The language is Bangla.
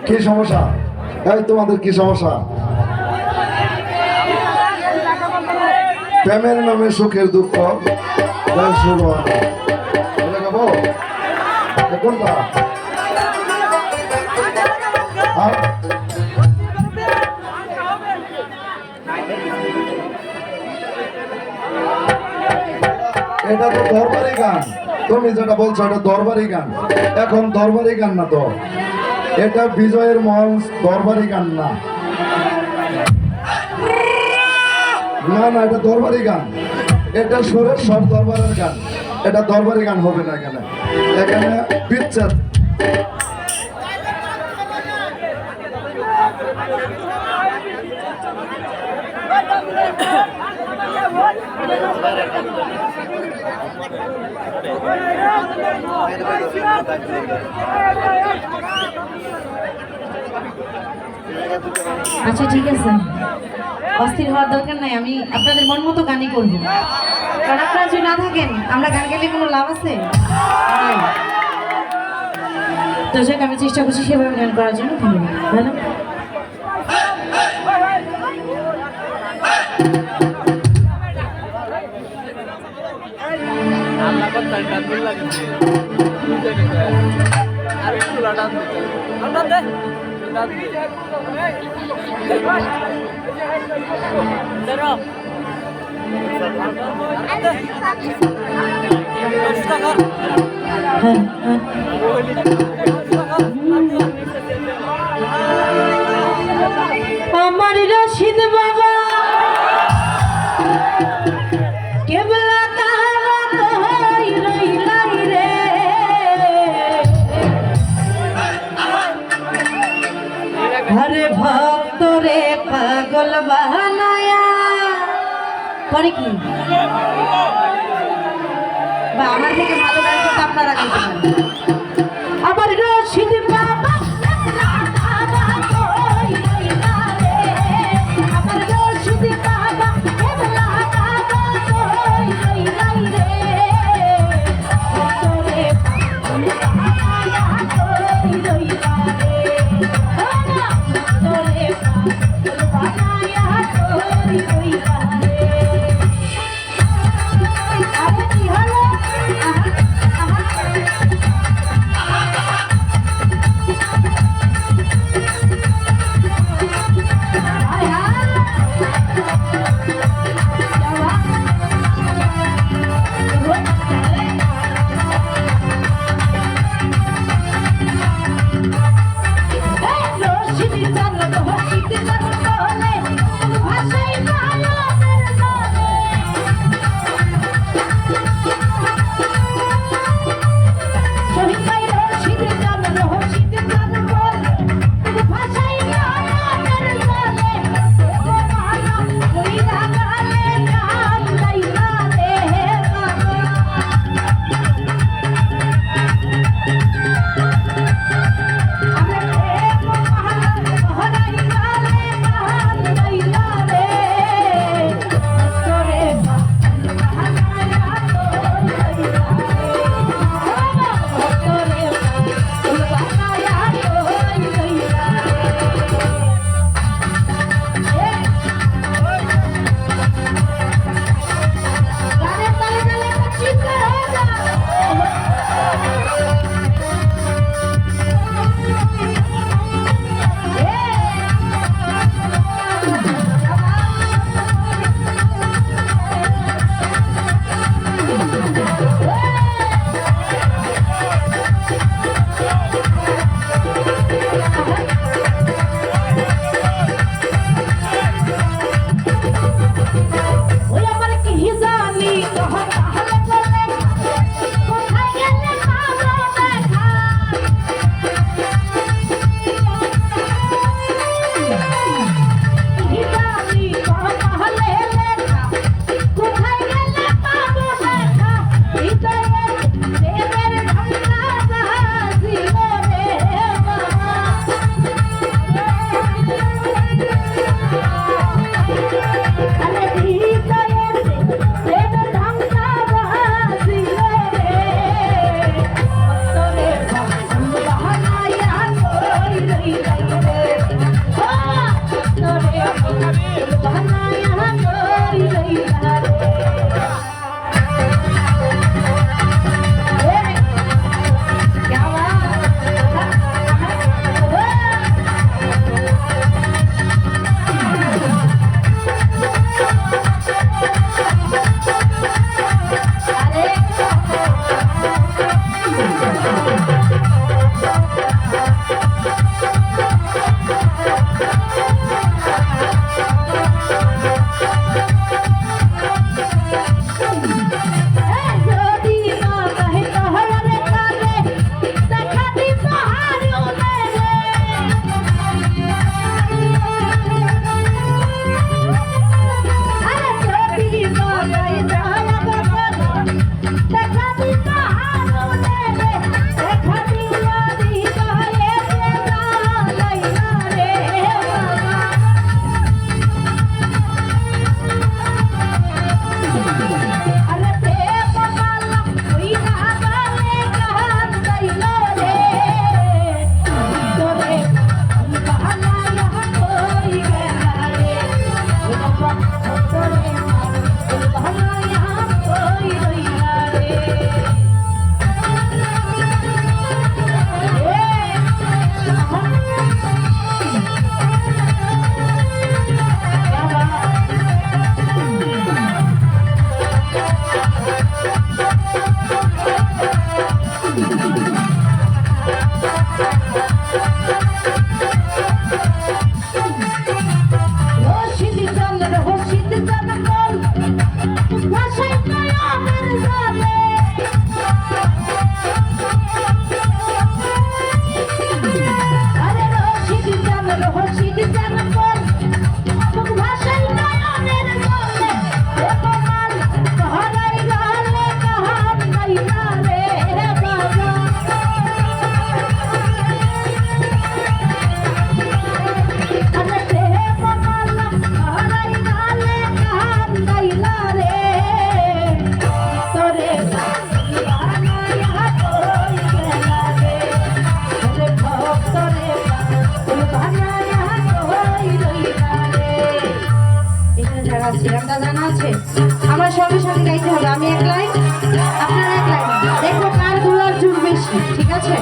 কি সমস্যা? এই তোমাদের কি সমস্যা? প্রেমের নামে সুখের দুঃখ শুরু হয়। কোনটা? এটা তো দরবারি গান। তুমি যেটা বলছো এটা দরবারি গান। এখন দরবারি গান না তো, এটা বিজয়ের মঞ্চ, দরবারি গান না। না না, এটা দরবারি গান। এটা সুরের সব দরবারের গান। এটা দরবারি গান হবে না এখানে। এখানে বিচ্ছেদ। আচ্ছা ঠিক আছে, অস্থির হওয়ার দরকার নাই। আমি আপনাদের মন মতো গানই করবো, কারণ আপনারা যদি না থাকেন আমরা গান গেলে কোনো লাভ আছে? তো যাক, আমি চেষ্টা করছি সেভাবে গান করার জন্য। ভালো আমার রশিদ বাবা কেবলা হরে ভক্ত রে পাগল বাহানায়া করে কি? বা আমার থেকে ভালো গান করতে আপনারা গাইতে পারেন। আমার রশিদ বাবা এই গানটা জানা আছে? আমার সঙ্গে সঙ্গে গাইতে হবে। আমি এক লাইন, আপনারা এক লাইন। দেখো কার দুলার জোর বেশি, ঠিক আছে?